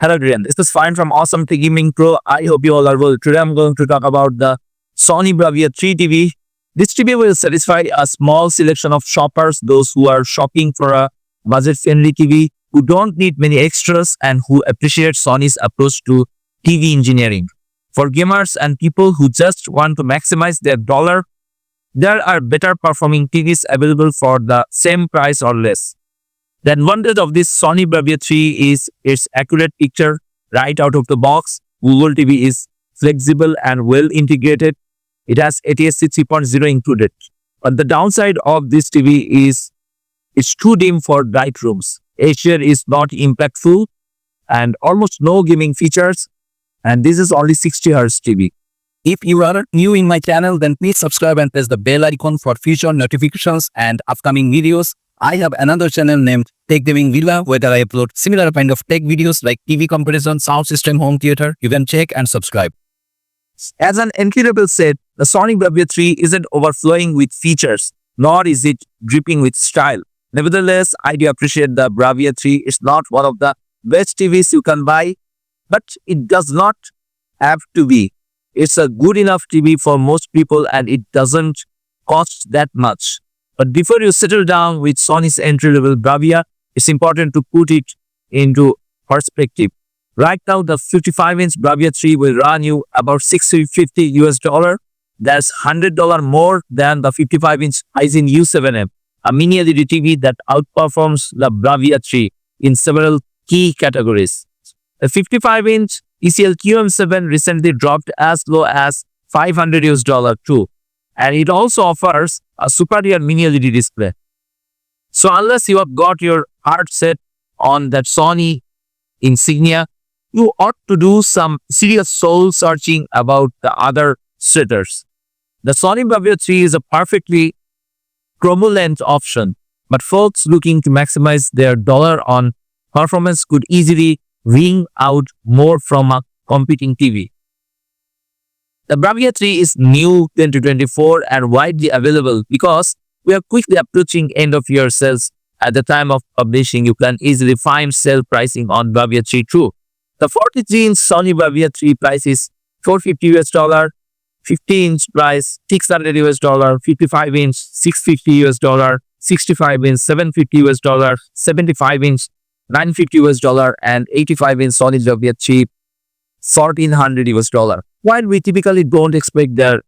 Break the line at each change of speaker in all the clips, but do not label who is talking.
Hello everyone, this is Fine from Awesome Tech Gaming Pro. I hope you all are well. Today I'm going to talk about the Sony Bravia 3 TV. This TV will satisfy a small selection of shoppers, those who are shopping for a budget-friendly TV, who don't need many extras and who appreciate Sony's approach to TV engineering. For gamers and people who just want to maximize their dollar, there are better performing TVs available for the same price or less. The advantage of this Sony Bravia 3 is its accurate picture right out of the box. Google TV is flexible and well integrated. It has ATSC 3.0 included. But the downside of this TV is it's too dim for bright rooms. HDR is not impactful and almost no gaming features. And this is only 60 Hz TV.
If you are new in my channel, then please subscribe and press the bell icon for future notifications and upcoming videos. I have another channel named Tech Gaming Villa where I upload similar kind of tech videos like TV comparison, sound system, home theater. You can check and subscribe.
As an entry-level set, the Sony Bravia 3 isn't overflowing with features, nor is it dripping with style. Nevertheless, I do appreciate the Bravia 3. It's not one of the best TVs you can buy, but it does not have to be. It's a good enough TV for most people and it doesn't cost that much. But before you settle down with Sony's entry-level Bravia, it's important to put it into perspective. Right now, the 55-inch Bravia 3 will run you about $650 US. That's $100 more than the 55-inch Ryzen U7M, a mini LED TV that outperforms the Bravia 3 in several key categories. The 55-inch TCL QM7 recently dropped as low as $500 US too. And it also offers a superior mini LED display. So unless you have got your heart set on that Sony insignia, you ought to do some serious soul searching about the other setters. The Sony Bravia 3 is a perfectly chromolent option, but folks looking to maximize their dollar on performance could easily wring out more from a competing TV. The Bravia 3 is new 2024 and widely available because we are quickly approaching end of year sales. At the time of publishing, you can easily find sale pricing on Bravia 3 too. The 43-inch Sony Bravia 3 price is $450 US, 50-inch price $600 US, 55-inch $650 US, 65-inch $750 US, 75-inch $950 US, and 85-inch Sony Bravia 3 $1,400 US. While we typically don't expect there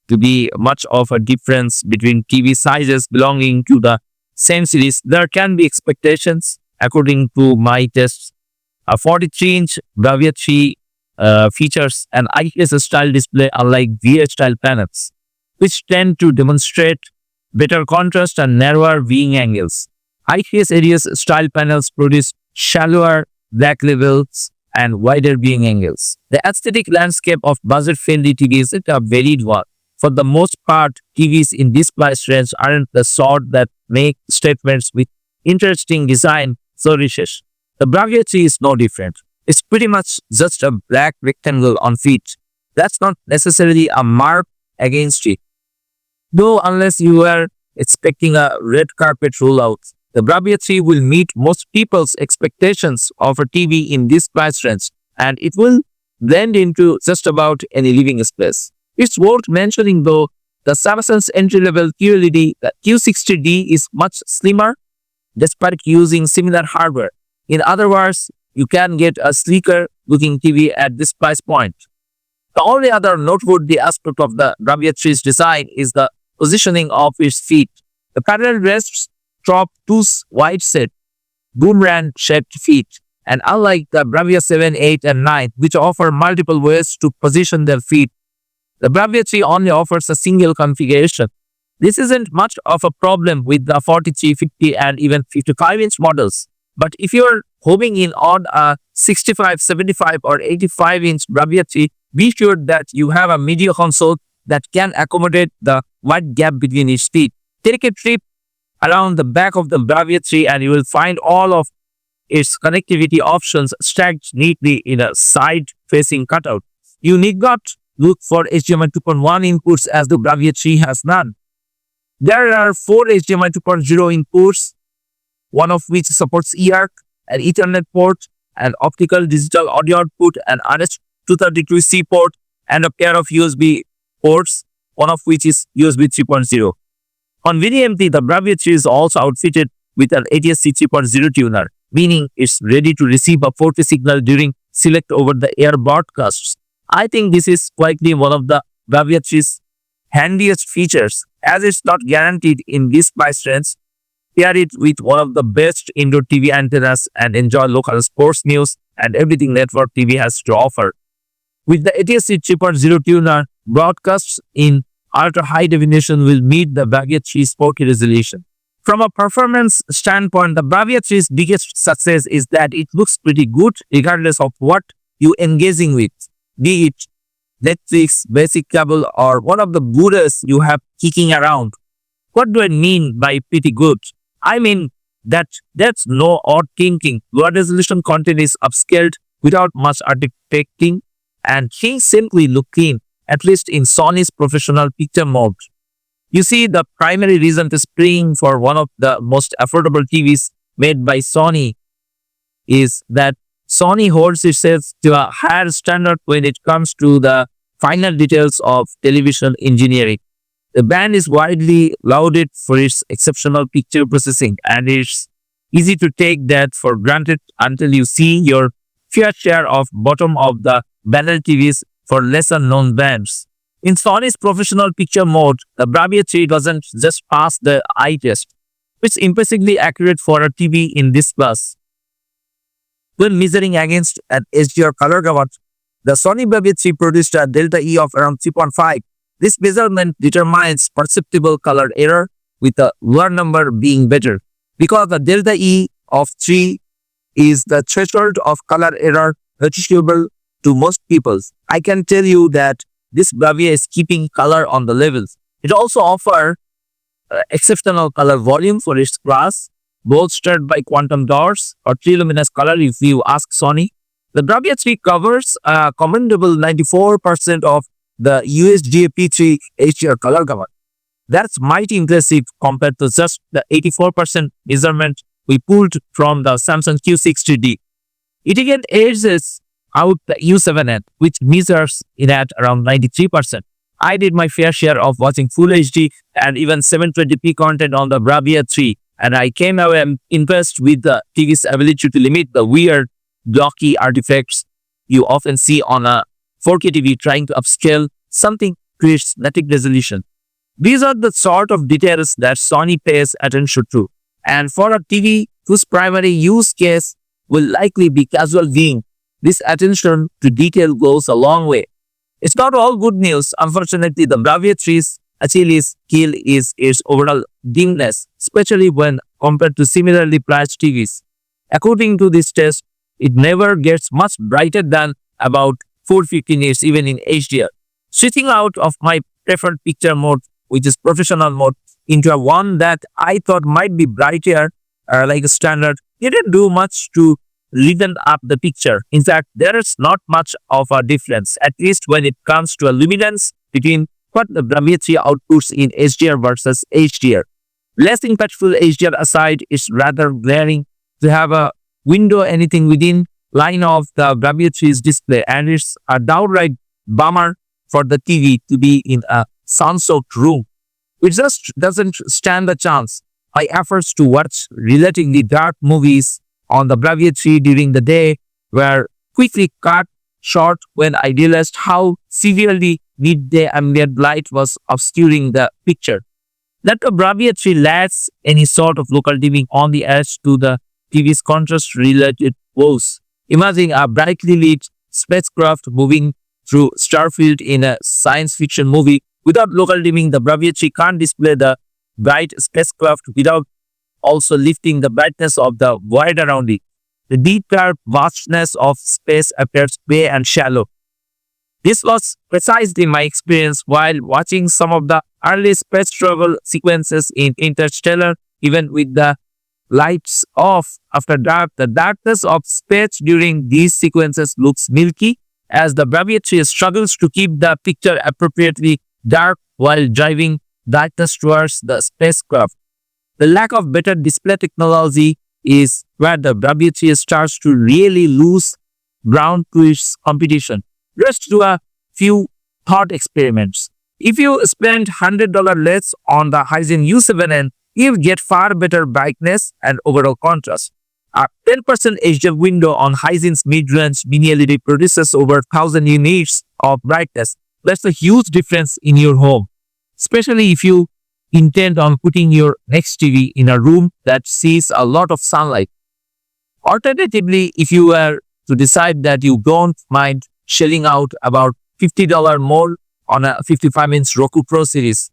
to be much of a difference between TV sizes belonging to the same series, there can be expectations. According to my tests, a 43-inch Bravia 3 features an IPS style display unlike VA style panels, which tend to demonstrate better contrast and narrower viewing angles. IPS areas style panels produce shallower black levels and wider viewing angles. The aesthetic landscape of budget-friendly TVs is a varied one. For the most part, TVs in this price range aren't the sort that make statements with interesting design flourishes. The Bravia 3 is no different. It's pretty much just a black rectangle on feet. That's not necessarily a mark against it. Though unless you are expecting a red carpet rollout, the Bravia 3 will meet most people's expectations of a TV in this price range, and it will blend into just about any living space. It's worth mentioning though, the Samsung's entry-level QLED, the Q60D is much slimmer despite using similar hardware. In other words, you can get a sleeker looking TV at this price point. The only other noteworthy aspect of the Bravia 3's design is the positioning of its feet. The parallel rests drop two wide set, boomerang-shaped feet, and unlike the Bravia 7, 8, and 9, which offer multiple ways to position their feet, the Bravia 3 only offers a single configuration. This isn't much of a problem with the 43, 50, and even 55-inch models. But if you're homing in on a 65, 75, or 85-inch Bravia 3, be sure that you have a media console that can accommodate the wide gap between its feet. Take a trip around the back of the Bravia 3 and you will find all of its connectivity options stacked neatly in a side-facing cutout. You need not look for HDMI 2.1 inputs as the Bravia 3 has none. There are 4 HDMI 2.0 inputs, one of which supports eARC, an Ethernet port, an optical digital audio output, an RS-232C port, and a pair of USB ports, one of which is USB 3.0. On VDMT, the Bravia 3 is also outfitted with an ATSC 3.0 tuner, meaning it's ready to receive a 4K signal during select over-the-air broadcasts. I think this is quietly one of the Bravia 3's handiest features, as it's not guaranteed in this price range. Pair it with one of the best indoor TV antennas and enjoy local sports news and everything network TV has to offer. With the ATSC 3.0 tuner, broadcasts in ultra-high definition will meet the Bravia 3's 4K resolution. From a performance standpoint, the Bravia 3's biggest success is that it looks pretty good regardless of what you're engaging with, be it Netflix, basic cable, or one of the Buddhas you have kicking around. What do I mean by pretty good? I mean that that's no odd thinking. Low resolution content is upscaled without much artifacting, and things simply look clean, at least in Sony's professional picture mode. You see, the primary reason to spring for one of the most affordable TVs made by Sony is that Sony holds itself to a higher standard when it comes to the final details of television engineering. The brand is widely lauded for its exceptional picture processing, and it's easy to take that for granted until you see your fair share of bottom-of-the-barrel TVs for lesser-known brands. In Sony's professional picture mode, the Bravia 3 doesn't just pass the eye test, which is impressively accurate for a TV in this class. When measuring against an HDR color gamut, the Sony Bravia 3 produced a delta E of around 3.5. This measurement determines perceptible color error, with the lower number being better. Because the delta E of 3 is the threshold of color error noticeable to most people, I can tell you that this Bravia is keeping color on the levels. It also offers exceptional color volume for its class, bolstered by quantum dots or triluminous color if you ask Sony. The Bravia 3 covers a commendable 94% of the USGA P3 HDR color gamut. That's mighty impressive compared to just the 84% measurement we pulled from the Samsung Q60D. It again edges out the U7N, which measures it at around 93%. I did my fair share of watching Full HD and even 720p content on the Bravia 3, and I came away impressed with the TV's ability to limit the weird, blocky artifacts you often see on a 4K TV trying to upscale something to its native resolution. These are the sort of details that Sony pays attention to, and for a TV whose primary use case will likely be casual viewing, this attention to detail goes a long way. It's not all good news. Unfortunately, the Bravia 3's Achilles heel is its overall dimness, especially when compared to similarly priced TVs. According to this test, it never gets much brighter than about 450 nits even in HDR. Switching out of my preferred picture mode, which is professional mode, into a one that I thought might be brighter, like a standard, didn't do much to liven up the picture. In fact, there is not much of a difference, at least when it comes to a luminance between what the Bravia 3 outputs in HDR versus HDR. Less impactful HDR aside, it's rather glaring to have a window anything within line of the Bravia 3's display, and it's a downright bummer for the TV to be in a sun-soaked room. It just doesn't stand a chance. My efforts to watch relatively dark movies on the Bravia 3 during the day were quickly cut short when I realized how severely midday ambient light was obscuring the picture. That the Bravia 3 lacks any sort of local dimming on the edge to the TV's contrast-related woes. Imagine a brightly lit spacecraft moving through starfield in a science fiction movie. Without local dimming, the Bravia 3 can't display the bright spacecraft without also lifting the brightness of the void around it. The deep dark vastness of space appears gray and shallow. This was precisely my experience while watching some of the early space travel sequences in Interstellar. Even with the lights off after dark, the darkness of space during these sequences looks milky, as the Bravia 3 struggles to keep the picture appropriately dark while driving darkness towards the spacecraft. The lack of better display technology is where the Bravia 3 starts to really lose ground to its competition. Let's do a few thought experiments. If you spend $100 less on the Hisense U7N, you get far better brightness and overall contrast. A 10% HDR window on Hisense mid-range mini LED produces over 1000 units of brightness. That's a huge difference in your home, especially if you intend on putting your next TV in a room that sees a lot of sunlight. Alternatively, if you were to decide that you don't mind shelling out about $50 more on a 55-inch Roku Pro series,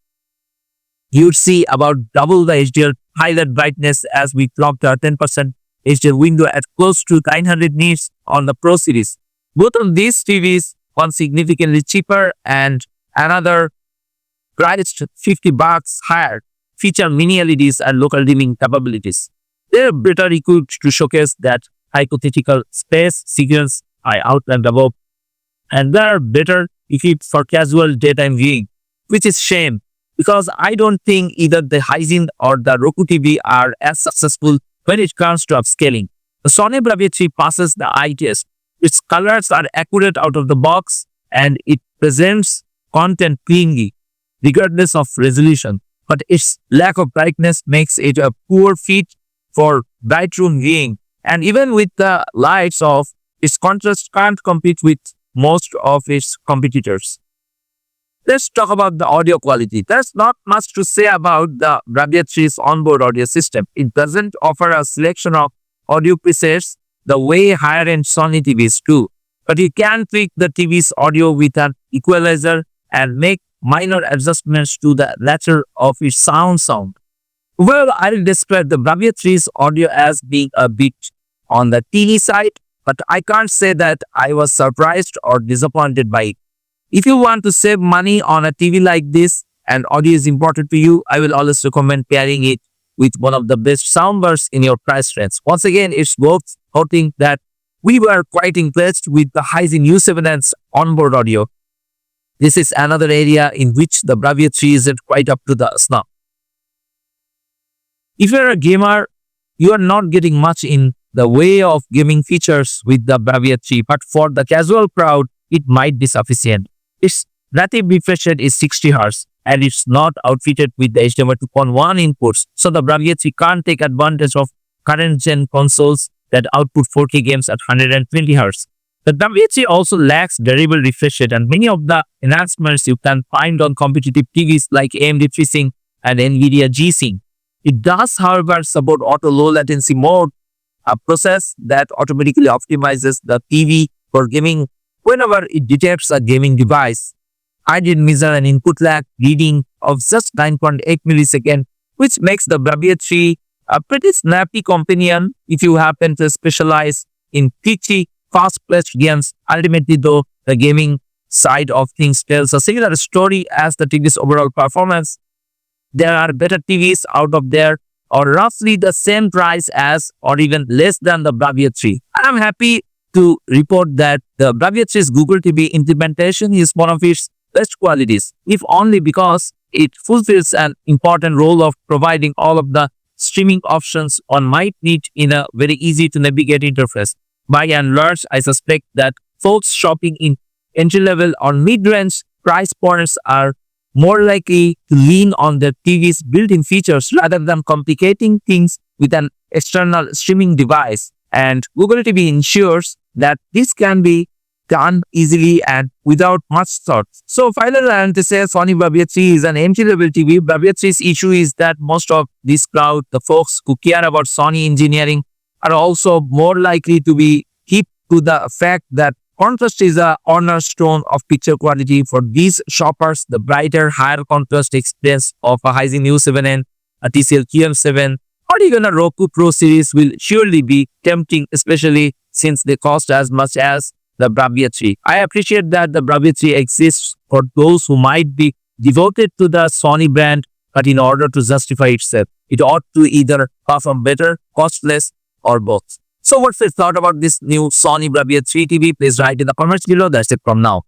you'd see about double the HDR highlight brightness as we clocked a 10% HDR window at close to 900 nits on the Pro series. Both of these TVs, one significantly cheaper and another priced $50 higher, feature mini LEDs and local dimming capabilities. They're better equipped to showcase that hypothetical space sequence I outlined above, and they're better equipped for casual daytime viewing, which is shame because I don't think either the Hisense or the Roku TV are as successful when it comes to upscaling. The Sony Bravia 3 passes the eye test. Its colors are accurate out of the box and it presents content cleanly, regardless of resolution. But its lack of brightness makes it a poor fit for bright room viewing. And even with the lights off, its contrast can't compete with most of its competitors. Let's talk about the audio quality. There's not much to say about the Bravia 3's onboard audio system. It doesn't offer a selection of audio presets the way higher-end Sony TVs do. But you can tweak the TV's audio with an equalizer and make minor adjustments to the latter of its sound. Well, I'll describe the Bravia 3's audio as being a bit on the teeny side, but I can't say that I was surprised or disappointed by it. If you want to save money on a TV like this and audio is important to you, I will always recommend pairing it with one of the best soundbars in your price range. Once again, it's worth noting that we were quite impressed with the Hisense U7N's onboard audio. This is another area in which the Bravia 3 isn't quite up to the snuff. If you're a gamer, you are not getting much in the way of gaming features with the Bravia 3, but for the casual crowd, it might be sufficient. Its native refresh rate is 60 Hz and it's not outfitted with the HDMI 2.1 inputs, so the Bravia 3 can't take advantage of current gen consoles that output 4K games at 120 Hz. The Bravia 3 also lacks durable refresh rate, and many of the enhancements you can find on competitive TVs like AMD FreeSync and NVIDIA G-Sync. It does, however, support auto low latency mode, a process that automatically optimizes the TV for gaming whenever it detects a gaming device. I did measure an input lag reading of just 9.8 milliseconds, which makes the Bravia 3 a pretty snappy companion if you happen to specialize in pitchy, fast-paced games. Ultimately, though, the gaming side of things tells a similar story as the TV's overall performance. There are better TVs out of there or roughly the same price as or even less than the Bravia 3. I'm happy to report that the Bravia 3's Google TV implementation is one of its best qualities, if only because it fulfills an important role of providing all of the streaming options one might need in a very easy to navigate interface. By and large, I suspect that folks shopping in entry-level or mid-range price points are more likely to lean on their TV's built-in features rather than complicating things with an external streaming device. And Google TV ensures that this can be done easily and without much thought. So finally, I want to say Sony Bravia 3 is an entry-level TV. Bravia 3's issue is that most of this crowd, the folks who care about Sony engineering, are also more likely to be hip to the fact that contrast is a cornerstone of picture quality. For these shoppers, the brighter, higher contrast experience of a Hisense U7N, a TCL QM7, or even a Roku Pro series will surely be tempting, especially since they cost as much as the Bravia 3. I appreciate that the Bravia 3 exists for those who might be devoted to the Sony brand, but in order to justify itself, it ought to either perform better, cost less, or both. So what's your thought about this new Sony Bravia 3 TV? Please write in the comments below. That's it from now.